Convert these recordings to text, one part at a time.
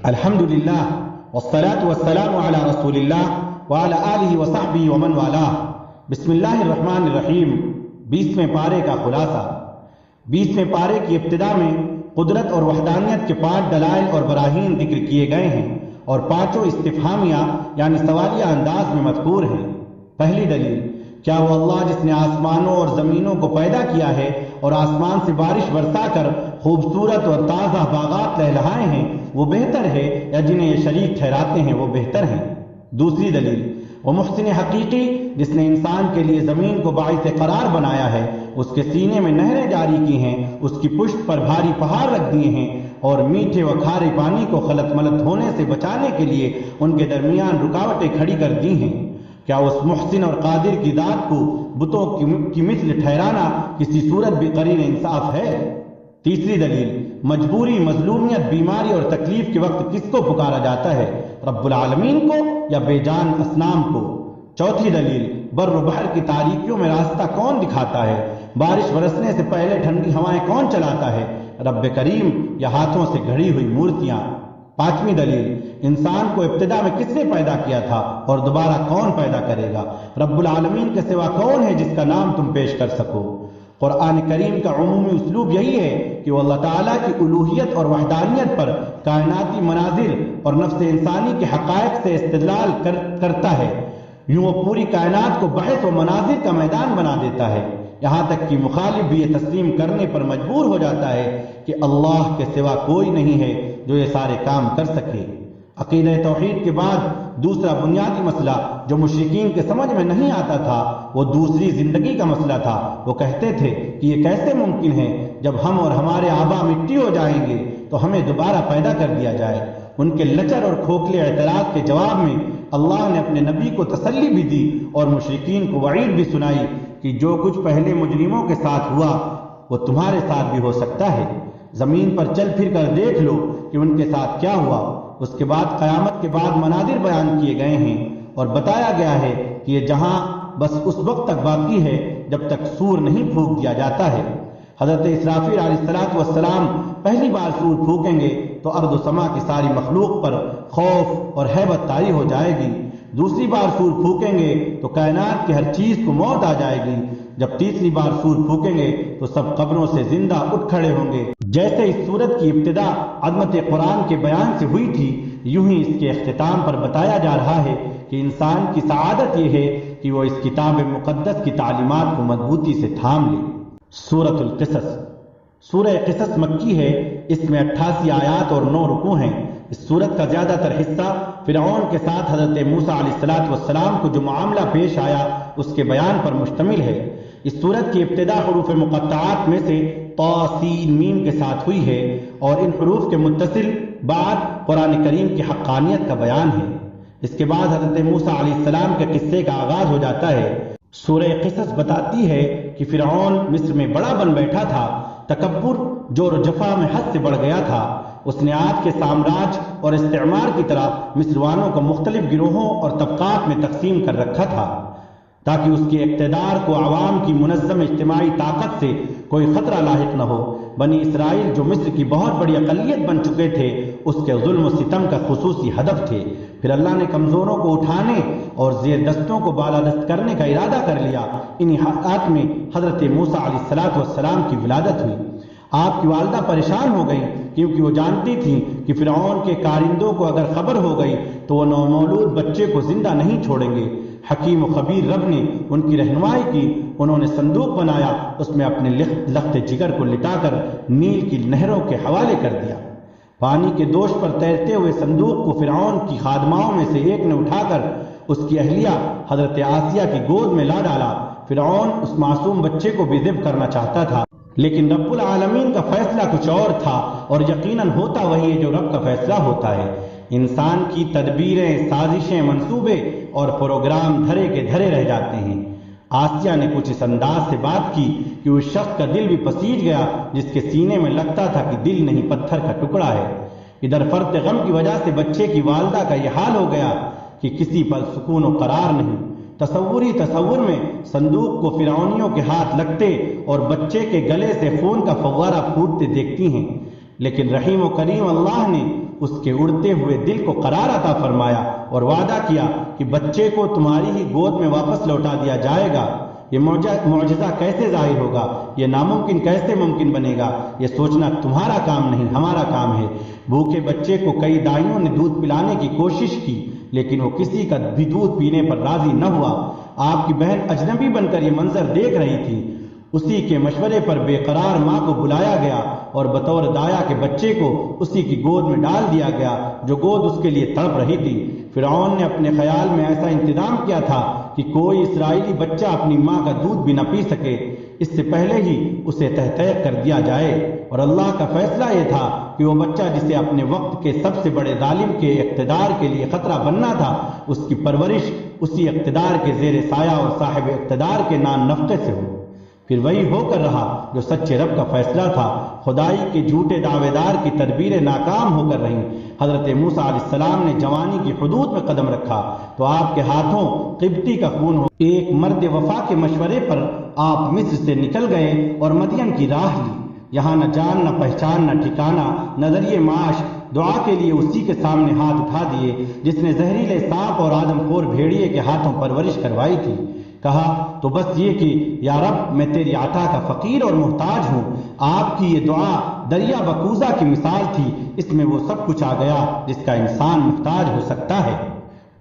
الحمدللہ والصلاة والسلام علی رسول اللہ وعلی آلہ وصحبہ ومن والہ۔ بسم اللہ الرحمن الرحیم۔ 20ویں پارے کا خلاصہ۔ 20ویں پارے کی ابتدا میں قدرت اور وحدانیت کے 5 دلائل اور براہین ذکر کیے گئے ہیں اور 5 استفہامیہ یعنی سوالیہ انداز میں مذکور ہیں۔ پہلی دلیل، کیا وہ اللہ جس نے آسمانوں اور زمینوں کو پیدا کیا ہے اور آسمان سے بارش برسا کر خوبصورت اور تازہ باغات لہلہائے ہیں وہ بہتر ہے یا جنہیں یہ شریک ٹھہراتے ہیں وہ بہتر ہیں؟ دوسری دلیل، وہ محسن حقیقی جس نے انسان کے لیے زمین کو باعث قرار بنایا ہے، اس کے سینے میں نہریں جاری کی ہیں، اس کی پشت پر بھاری پہاڑ رکھ دیے ہیں اور میٹھے و کھارے پانی کو خلط ملط ہونے سے بچانے کے لیے ان کے درمیان رکاوٹیں کھڑی کر دی ہیں۔ کیا اس محسن اور قادر کی ذات کو بتوں کی مثل ٹھہرانا کسی صورت بھی قرین انصاف ہے؟ تیسری دلیل، مجبوری، مظلومیت، بیماری اور تکلیف کے وقت کس کو پکارا جاتا ہے، رب العالمین کو یا بے جان اصنام کو؟ چوتھی دلیل، بر و بحر کی تاریکیوں میں راستہ کون دکھاتا ہے، بارش برسنے سے پہلے ٹھنڈی ہوائیں کون چلاتا ہے، رب کریم یا ہاتھوں سے گھڑی ہوئی مورتیاں؟ پانچویں دلیل، انسان کو ابتدا میں کس نے پیدا کیا تھا اور دوبارہ کون پیدا کرے گا، رب العالمین کے سوا کون ہے جس کا نام تم پیش کر سکو؟ قرآن کریم کا عمومی اسلوب یہی ہے کہ وہ اللہ تعالیٰ کی الوہیت اور وحدانیت پر کائناتی مناظر اور نفس انسانی کے حقائق سے استدلال کرتا ہے۔ یوں وہ پوری کائنات کو بحث و مناظر کا میدان بنا دیتا ہے، یہاں تک کہ مخالف بھی یہ تسلیم کرنے پر مجبور ہو جاتا ہے کہ اللہ کے سوا کوئی نہیں ہے جو یہ سارے کام کر سکے۔ عقیدہ توحید کے بعد دوسرا بنیادی مسئلہ جو مشرکین کے سمجھ میں نہیں آتا تھا وہ دوسری زندگی کا مسئلہ تھا۔ وہ کہتے تھے کہ یہ کیسے ممکن ہے جب ہم اور ہمارے آبا مٹی ہو جائیں گے تو ہمیں دوبارہ پیدا کر دیا جائے۔ ان کے لچر اور کھوکھلے اعتراض کے جواب میں اللہ نے اپنے نبی کو تسلی بھی دی اور مشرکین کو وعید بھی سنائی کہ جو کچھ پہلے مجرموں کے ساتھ ہوا وہ تمہارے ساتھ بھی ہو سکتا ہے۔ زمین پر چل پھر کر دیکھ لو کہ ان کے ساتھ کیا ہوا۔ اس کے بعد قیامت کے بعد مناظر بیان کیے گئے ہیں اور بتایا گیا ہے کہ یہ جہاں بس اس وقت تک باقی ہے جب تک سور نہیں پھونک دیا جاتا ہے۔ حضرت اسرافیل علیہ السلام پہلی بار سور پھونکیں گے تو ارض و سما کی ساری مخلوق پر خوف اور ہیبت طاری ہو جائے گی۔ دوسری بار سور پھونکیں گے تو کائنات کی ہر چیز کو موت آ جائے گی۔ جب تیسری بار سور پھونکیں گے تو سب قبروں سے زندہ اٹھ کھڑے ہوں گے۔ جیسے اس سورت کی ابتدا عظمت قرآن کے بیان سے ہوئی تھی، یوں ہی اس کے اختتام پر بتایا جا رہا ہے کہ انسان کی سعادت یہ ہے کہ وہ اس کتاب مقدس کی تعلیمات کو مضبوطی سے تھام لے۔ سورۃ القصص۔ سورہ قصص مکی ہے، اس میں 88 آیات اور 9 رکوع ہیں۔ اس سورت کا زیادہ تر حصہ فرعون کے ساتھ حضرت موسیٰ علیہ السلام کو جو معاملہ پیش آیا اس کے بیان پر مشتمل ہے۔ اس سورت کی ابتدا حروف مقطعات میں سے طا سین میم کے ساتھ ہوئی ہے اور ان حروف کے متصل بعد قرآن کریم کی حقانیت کا بیان ہے۔ اس کے بعد حضرت موسیٰ علیہ السلام کے قصے کا آغاز ہو جاتا ہے۔ سورہ قصص بتاتی ہے کہ فرعون مصر میں بڑا بن بیٹھا تھا، تکبر، جور و جفا میں حد سے بڑھ گیا تھا۔ اس نے آج کے سامراج اور استعمار کی طرح مصر والوں کو مختلف گروہوں اور طبقات میں تقسیم کر رکھا تھا تاکہ اس کے اقتدار کو عوام کی منظم اجتماعی طاقت سے کوئی خطرہ لاحق نہ ہو۔ بنی اسرائیل جو مصر کی بہت بڑی اقلیت بن چکے تھے اس کے ظلم و ستم کا خصوصی ہدف تھے۔ پھر اللہ نے کمزوروں کو اٹھانے اور زیر دستوں کو بالادست کرنے کا ارادہ کر لیا۔ انہی حالات میں حضرت موسیٰ علیہ السلام کی ولادت ہوئی۔ آپ کی والدہ پریشان ہو گئی کیونکہ وہ جانتی تھیں کہ فرعون کے کارندوں کو اگر خبر ہو گئی تو وہ نومولود بچے کو زندہ نہیں چھوڑیں گے۔ حکیم و خبیر رب نے ان کی رہنمائی کی۔ انہوں نے صندوق بنایا، اس میں اپنے لخت جگر کو لٹا کر نیل کی نہروں کے حوالے کر دیا۔ پانی کے دوش پر تیرتے ہوئے صندوق کو فرعون کی خادماؤں میں سے ایک نے اٹھا کر اس کی اہلیہ حضرت آسیہ کی گود میں لا ڈالا۔ فرعون اس معصوم بچے کو بھی ذبح کرنا چاہتا تھا لیکن رب العالمین کا فیصلہ کچھ اور تھا، اور یقیناً ہوتا وہی ہے جو رب کا فیصلہ ہوتا ہے۔ انسان کی تدبیریں، سازشیں، منصوبے اور پروگرام دھرے کے دھرے رہ جاتے ہیں۔ آسیہ نے کچھ اس انداز سے بات کی کہ اس شخص کا دل بھی پسیج گیا جس کے سینے میں لگتا تھا کہ دل نہیں پتھر کا ٹکڑا ہے۔ ادھر فرط غم کی وجہ سے بچے کی والدہ کا یہ حال ہو گیا کہ کسی پر سکون و قرار نہیں۔ تصور میں صندوق کو فرعونیوں کے ہاتھ لگتے اور بچے کے گلے سے خون کا فوارہ پھوٹتے دیکھتی ہیں، لیکن رحیم و کریم اللہ نے اس کے اڑتے ہوئے دل کو قرار عطا فرمایا اور وعدہ کیا کہ بچے کو تمہاری ہی گود میں واپس لوٹا دیا جائے گا۔ یہ معجزہ کیسے ظاہر ہوگا، یہ ناممکن کیسے ممکن بنے گا، یہ سوچنا تمہارا کام نہیں، ہمارا کام ہے۔ بھوکے بچے کو کئی دائیوں نے دودھ پلانے کی کوشش کی، لیکن وہ کسی کا بھی دودھ پینے پر راضی نہ ہوا۔ آپ کی بہن اجنبی بن کر یہ منظر دیکھ رہی تھی۔ اسی کے مشورے پر بے قرار ماں کو بلایا گیا اور بطور دایا کے بچے کو اسی کی گود میں ڈال دیا گیا جو گود اس کے لیے تڑپ رہی تھی۔ فرعون نے اپنے خیال میں ایسا انتظام کیا تھا کہ کوئی اسرائیلی بچہ اپنی ماں کا دودھ بھی نہ پی سکے، اس سے پہلے ہی اسے تحقیق کر دیا جائے، اور اللہ کا فیصلہ یہ تھا کہ وہ بچہ جسے اپنے وقت کے سب سے بڑے ظالم کے اقتدار کے لیے خطرہ بننا تھا، اس کی پرورش اسی اقتدار کے زیر سایہ اور صاحب اقتدار کے نان نفقے سے ہو۔ پھر وہی ہو کر رہا جو سچے رب کا فیصلہ تھا۔ خدائی کے جھوٹے دعوے دار کی تدبیریں ناکام ہو کر رہیں۔ حضرت موسیٰ علیہ السلام نے جوانی کی حدود میں قدم رکھا تو آپ کے ہاتھوں قبطی کا خون ہو۔ ایک مرد وفا کے مشورے پر آپ مصر سے نکل گئے اور مدین کی راہ لی۔ یہاں نہ جان نہ پہچان نہ ٹھکانہ، نہ ذریعہ معاش۔ دعا کے لیے اسی کے سامنے ہاتھ اٹھا دیے جس نے زہریلے سانپ اور آدم خور بھیڑیے کے ہاتھوں پرورش کروائی تھی۔ کہا تو بس یہ کہ یا رب میں تیری عطا کا فقیر اور محتاج ہوں۔ آپ کی یہ دعا دریا بکوزہ کی مثال تھی، اس میں وہ سب کچھ آ گیا جس کا انسان محتاج ہو سکتا ہے،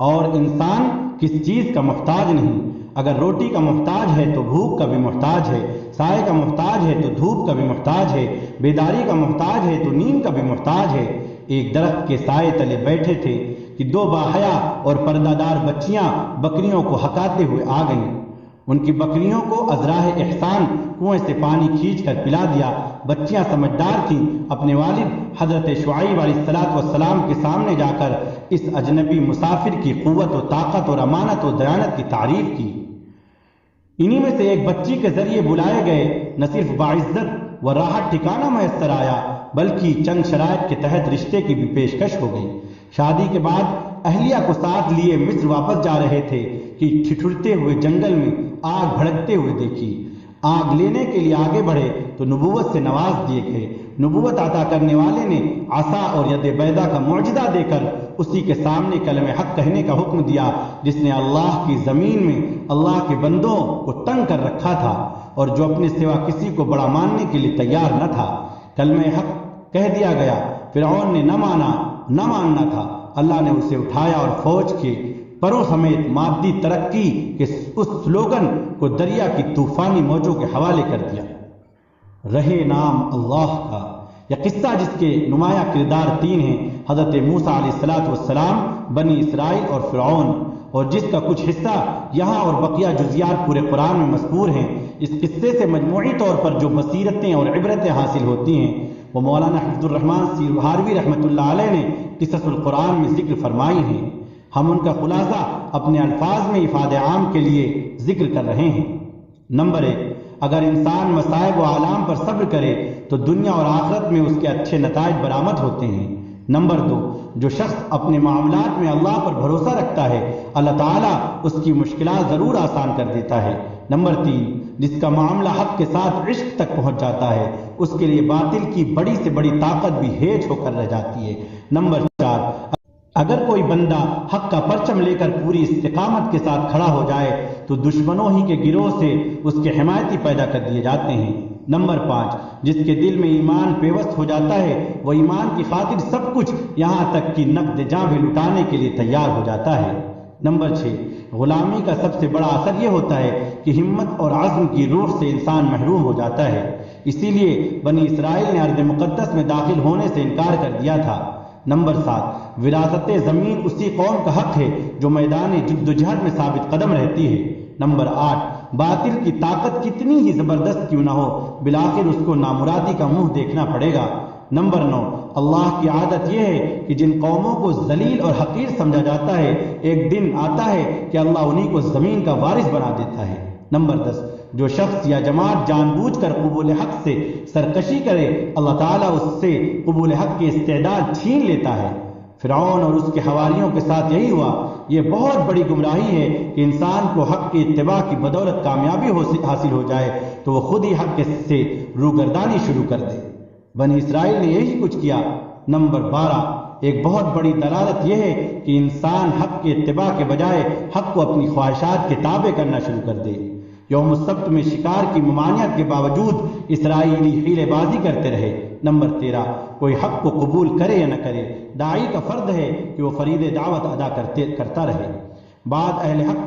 اور انسان کس چیز کا محتاج نہیں۔ اگر روٹی کا محتاج ہے تو بھوک کا بھی محتاج ہے، سائے کا محتاج ہے تو دھوپ کا بھی محتاج ہے، بیداری کا محتاج ہے تو نیند کا بھی محتاج ہے۔ ایک درخت کے سائے تلے بیٹھے تھے کہ دو باحیا اور پردہ دار بچیاں بکریوں کو ہکاتے ہوئے آ گئیں۔ ان کی بکریوں کو ازراہ احسان کنویں سے پانی کھینچ کر پلا دیا۔ بچیاں سمجھدار تھیں، اپنے والد حضرت شعیب علیہ السلام کے سامنے جا کر اس اجنبی مسافر کی قوت و طاقت اور امانت و دیانت کی تعریف کی۔ انہی میں سے ایک بچی کے ذریعے بلائے گئے نہ صرف باعزت و راحت ٹھکانہ میسر آیا بلکہ چند شرائط کے تحت رشتے کی بھی پیشکش ہو گئی۔ شادی کے بعد اہلیہ کو ساتھ لیے مصر واپس جا رہے تھے کہ ٹھٹھرتے ہوئے جنگل میں آگ بھڑکتے ہوئے دیکھی۔ آگ لینے کے لیے آگے بڑھے تو نبوت سے نواز دیے گئے۔ نبوت عطا کرنے والے نے عصا اور ید بیضا کا معجزہ دے کر اسی کے سامنے کلمہ حق کہنے کا حکم دیا جس نے اللہ کی زمین میں اللہ کے بندوں کو تنگ کر رکھا تھا اور جو اپنے سوا کسی کو بڑا ماننے کے لیے تیار نہ تھا۔ کلمہ حق کہہ دیا گیا، فرعون نے نہ ماننا تھا۔ اللہ نے اسے اٹھایا اور فوج کے پروں سمیت مادی ترقی کے اس سلوگن کو دریا کی طوفانی موجوں کے حوالے کر دیا۔ رہے نام اللہ کا۔ یہ قصہ جس کے نمایاں کردار تین ہیں، حضرت موسیٰ علیہ السلام، بنی اسرائیل اور فرعون، اور جس کا کچھ حصہ یہاں اور بقیہ جزیات پورے قرآن میں مذکور ہیں۔ اس قصے سے مجموعی طور پر جو بصیرتیں اور عبرتیں حاصل ہوتی ہیں وہ مولانا حفظ الرحمان سیرہاروی رحمۃ اللہ علیہ نے قصص القرآن میں ذکر فرمائی ہیں۔ ہم ان کا خلاصہ اپنے الفاظ میں افادہ عام کے لیے ذکر کر رہے ہیں۔ نمبر 1، اگر انسان مصائب و آلام پر صبر کرے تو دنیا اور آخرت میں اس کے اچھے نتائج برآمد ہوتے ہیں۔ نمبر 2، جو شخص اپنے معاملات میں اللہ پر بھروسہ رکھتا ہے اللہ تعالیٰ اس کی مشکلات ضرور آسان کر دیتا ہے۔ نمبر 3، جس کا معاملہ حق کے ساتھ عشق تک پہنچ جاتا ہے اس کے لیے باطل کی بڑی سے بڑی طاقت بھی ہیج ہو کر رہ جاتی ہے۔ نمبر 4، اگر کوئی بندہ حق کا پرچم لے کر پوری استقامت کے ساتھ کھڑا ہو جائے تو دشمنوں ہی کے گروہ سے اس کے حمایتی پیدا کر دیے جاتے ہیں۔ نمبر 5، جس کے دل میں ایمان پیوست ہو جاتا ہے وہ ایمان کی خاطر سب کچھ یہاں تک کہ نقد جاں بھی لٹانے کے لیے تیار ہو جاتا ہے۔ نمبر 6، غلامی کا سب سے بڑا اثر یہ ہوتا ہے کہ ہمت اور عزم کی روح سے انسان محروم ہو جاتا ہے۔ اسی لیے بنی اسرائیل نے ارض مقدس میں داخل ہونے سے انکار کر دیا تھا۔ نمبر 7، وراثت زمین اسی قوم کا حق ہے جو میدان جد و جہد میں ثابت قدم رہتی ہے۔ نمبر 8، باطل کی طاقت کتنی ہی زبردست کیوں نہ ہو، بالآخر اس کو نامرادی کا منہ دیکھنا پڑے گا۔ نمبر 9، اللہ کی عادت یہ ہے کہ جن قوموں کو ذلیل اور حقیر سمجھا جاتا ہے، ایک دن آتا ہے کہ اللہ انہی کو زمین کا وارث بنا دیتا ہے۔ نمبر 10، جو شخص یا جماعت جان بوجھ کر قبول حق سے سرکشی کرے، اللہ تعالیٰ اس سے قبول حق کی استعداد چھین لیتا ہے۔ فرعون اور اس کے حواریوں کے ساتھ یہی ہوا۔ یہ بہت بڑی گمراہی ہے کہ انسان کو حق کی اتباع کی بدولت کامیابی حاصل ہو جائے تو وہ خود ہی حق سے روگردانی شروع کر دے۔ بنی اسرائیل نے یہی کچھ کیا۔ نمبر 12، ایک بہت بڑی دلالت یہ ہے کہ انسان حق کی اتباع کے بجائے حق کو اپنی خواہشات کے تابع کرنا شروع کر دے۔ یوم السبت میں شکار کی ممانعت کے باوجود اسرائیلی حیلے بازی کرتے رہے۔ نمبر 13، کوئی حق کو قبول کرے یا نہ کرے، داعی کا فرض ہے کہ وہ فرید دعوت ادا کرتا رہے۔ بعد اہل حق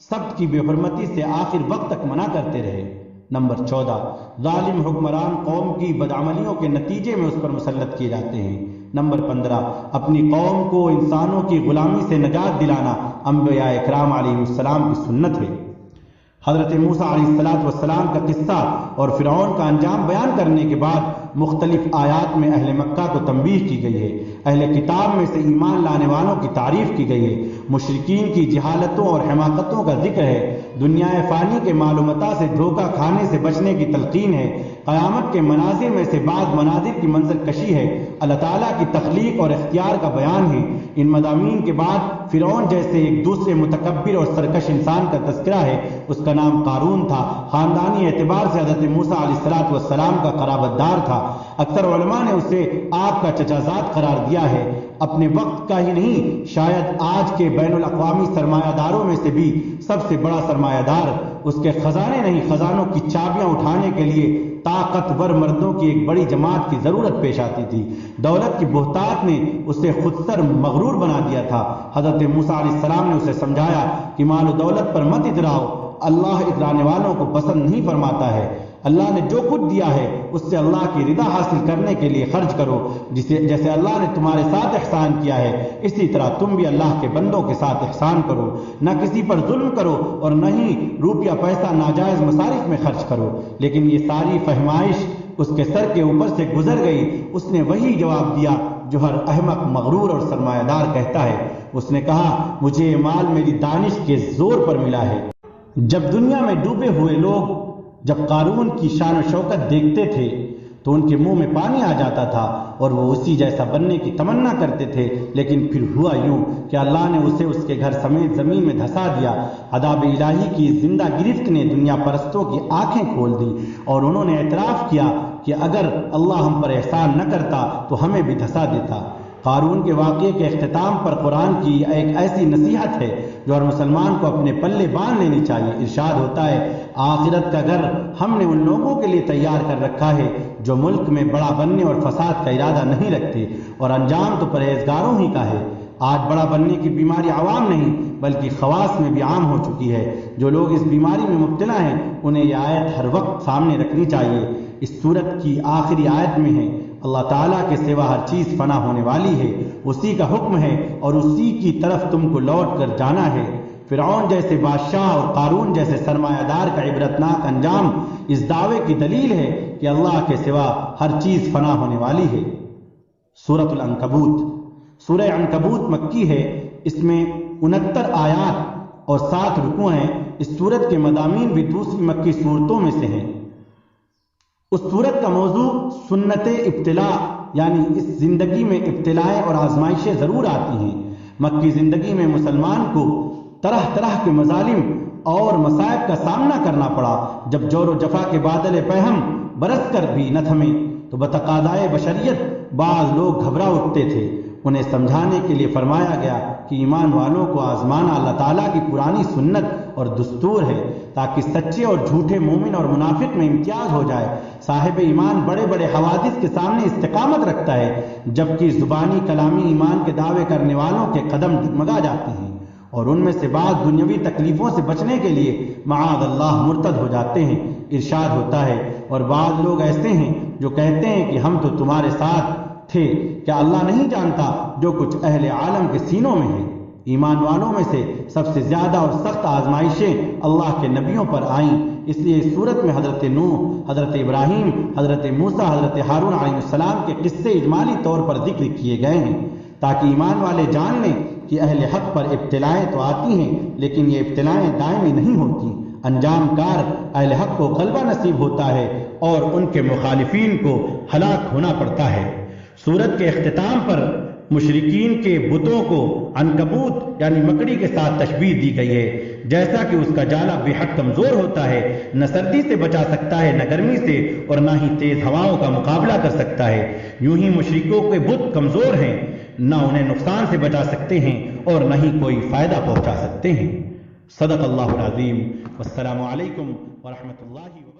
سبت کی بے حرمتی سے آخر وقت تک منع کرتے رہے۔ نمبر 14، ظالم حکمران قوم کی بدعملیوں کے نتیجے میں اس پر مسلط کیے جاتے ہیں۔ نمبر 15، اپنی قوم کو انسانوں کی غلامی سے نجات دلانا انبیاء اکرام علیہ السلام کی سنت ہے۔ حضرت موسیٰ علیہ السلام کا قصہ اور فرعون کا انجام بیان کرنے کے بعد مختلف آیات میں اہل مکہ کو تنبیہ کی گئی ہے۔ اہل کتاب میں سے ایمان لانے والوں کی تعریف کی گئی ہے۔ مشرکین کی جہالتوں اور حماقتوں کا ذکر ہے۔ دنیا فانی کے معلومات سے دھوکہ کھانے سے بچنے کی تلقین ہے۔ قیامت کے مناظر میں سے بعض مناظر کی منظر کشی ہے۔ اللہ تعالیٰ کی تخلیق اور اختیار کا بیان ہے۔ ان مضامین کے بعد فرعون جیسے ایک دوسرے متکبر اور سرکش انسان کا تذکرہ ہے۔ اس کا نام قارون تھا۔ خاندانی اعتبار سے حضرت موسیٰ علیہ السلام کا قرابت دار تھا۔ اکثر علماء نے اسے آپ کا چچا زاد قرار دیا ہے۔ اپنے وقت کا ہی نہیں، شاید آج کے بین الاقوامی سرمایہ داروں میں سے بھی سب سے بڑا سرمایہ دار۔ اس کے خزانے نہیں، خزانوں کی چابیاں اٹھانے کے لیے طاقتور مردوں کی ایک بڑی جماعت کی ضرورت پیش آتی تھی۔ دولت کی بہتات نے اسے خود سر مغرور بنا دیا تھا۔ حضرت موسیٰ علیہ السلام نے اسے سمجھایا کہ مال و دولت پر مت اتراؤ، اللہ اترانے والوں کو پسند نہیں فرماتا ہے۔ اللہ نے جو کچھ دیا ہے اس سے اللہ کی رضا حاصل کرنے کے لیے خرچ کرو۔ جیسے اللہ نے تمہارے ساتھ احسان کیا ہے اسی طرح تم بھی اللہ کے بندوں کے ساتھ احسان کرو۔ نہ کسی پر ظلم کرو اور نہ ہی روپیہ پیسہ ناجائز مصارف میں خرچ کرو۔ لیکن یہ ساری فہمائش اس کے سر کے اوپر سے گزر گئی۔ اس نے وہی جواب دیا جو ہر احمق، مغرور اور سرمایہ دار کہتا ہے۔ اس نے کہا، مجھے یہ مال میری دانش کے زور پر ملا ہے۔ جب دنیا میں ڈوبے ہوئے لوگ جب قارون کی شان و شوکت دیکھتے تھے تو ان کے منہ میں پانی آ جاتا تھا اور وہ اسی جیسا بننے کی تمنا کرتے تھے، لیکن پھر ہوا یوں کہ اللہ نے اسے اس کے گھر سمیت زمین میں دھسا دیا۔ عذاب الہی کی زندہ گرفت نے دنیا پرستوں کی آنکھیں کھول دی اور انہوں نے اعتراف کیا کہ اگر اللہ ہم پر احسان نہ کرتا تو ہمیں بھی دھسا دیتا۔ قارون کے واقعے کے اختتام پر قرآن کی ایک ایسی نصیحت ہے جو ہر مسلمان کو اپنے پلے باندھ لینی چاہیے۔ ارشاد ہوتا ہے، آخرت کا گھر ہم نے ان لوگوں کے لیے تیار کر رکھا ہے جو ملک میں بڑا بننے اور فساد کا ارادہ نہیں رکھتے، اور انجام تو پرہیزگاروں ہی کا ہے۔ آج بڑا بننے کی بیماری عوام نہیں بلکہ خواص میں بھی عام ہو چکی ہے۔ جو لوگ اس بیماری میں مبتلا ہیں انہیں یہ آیت ہر وقت سامنے رکھنی چاہیے۔ اس سورت کی آخری آیت میں ہے، اللہ تعالیٰ کے سوا ہر چیز فنا ہونے والی ہے، اسی کا حکم ہے اور اسی کی طرف تم کو لوٹ کر جانا ہے۔ فرعون جیسے بادشاہ اور قارون جیسے سرمایہ دار کا عبرتناک انجام اس دعوے کی دلیل ہے کہ اللہ کے سوا ہر چیز فنا ہونے والی ہے۔ سورۃ العنکبوت، سورہ عنکبوت مکی ہے۔ اس میں 69 آیات اور 7 رکوع ہیں۔ اس سورت کے مضامین بھی دوسری مکی صورتوں میں سے ہیں۔ اس سورت کا موضوع سنت ابتلاء، یعنی اس زندگی میں ابتلائیں اور آزمائشیں ضرور آتی ہیں۔ مکی زندگی میں مسلمان کو طرح طرح کے مظالم اور مصائب کا سامنا کرنا پڑا۔ جب جور و جفا کے بادل پیہم برس کر بھی نہ تھمے تو بتقاضائے بشریت بعض لوگ گھبرا اٹھتے تھے۔ انہیں سمجھانے کے لیے فرمایا گیا کہ ایمان والوں کو آزمانا اللہ تعالیٰ کی پرانی سنت اور دستور ہے تاکہ سچے اور جھوٹے مومن اور منافق میں امتیاز ہو جائے۔ صاحب ایمان بڑے بڑے حوادث کے سامنے استقامت رکھتا ہے، جبکہ زبانی کلامی ایمان کے دعوے کرنے والوں کے قدم ڈگمگا جاتے ہیں اور ان میں سے بعض دنیاوی تکلیفوں سے بچنے کے لیے معاذ اللہ مرتد ہو جاتے ہیں۔ ارشاد ہوتا ہے، اور بعض لوگ ایسے ہیں جو کہتے ہیں کہ ہم تو تمہارے ساتھ تھے، کیا اللہ نہیں جانتا جو کچھ اہل عالم کے سینوں میں ہے؟ ایمان والوں میں سے سب سے زیادہ اور سخت آزمائشیں اللہ کے نبیوں پر آئیں، اس لیے اس صورت میں حضرت نوح، حضرت ابراہیم، حضرت موسیٰ، حضرت ہارون علیہ السلام کے قصے اجمالی طور پر ذکر کیے گئے ہیں تاکہ ایمان والے جان لیں کہ اہل حق پر ابتلائیں تو آتی ہیں لیکن یہ ابتلائیں دائمی نہیں ہوتی، انجام کار اہل حق کو غلبہ نصیب ہوتا ہے اور ان کے مخالفین کو ہلاک ہونا پڑتا ہے۔ سورت کے اختتام پر مشرکین کے بتوں کو عنکبوت یعنی مکڑی کے ساتھ تشبیہ دی گئی ہے، جیسا کہ اس کا جالا بے حد کمزور ہوتا ہے، نہ سردی سے بچا سکتا ہے نہ گرمی سے، اور نہ ہی تیز ہواؤں کا مقابلہ کر سکتا ہے۔ یوں ہی مشرکوں کے بت کمزور ہیں، نہ انہیں نقصان سے بچا سکتے ہیں اور نہ ہی کوئی فائدہ پہنچا سکتے ہیں۔ صدق اللہ العظیم۔ والسلام علیکم ورحمۃ اللہ وبرکاتہ۔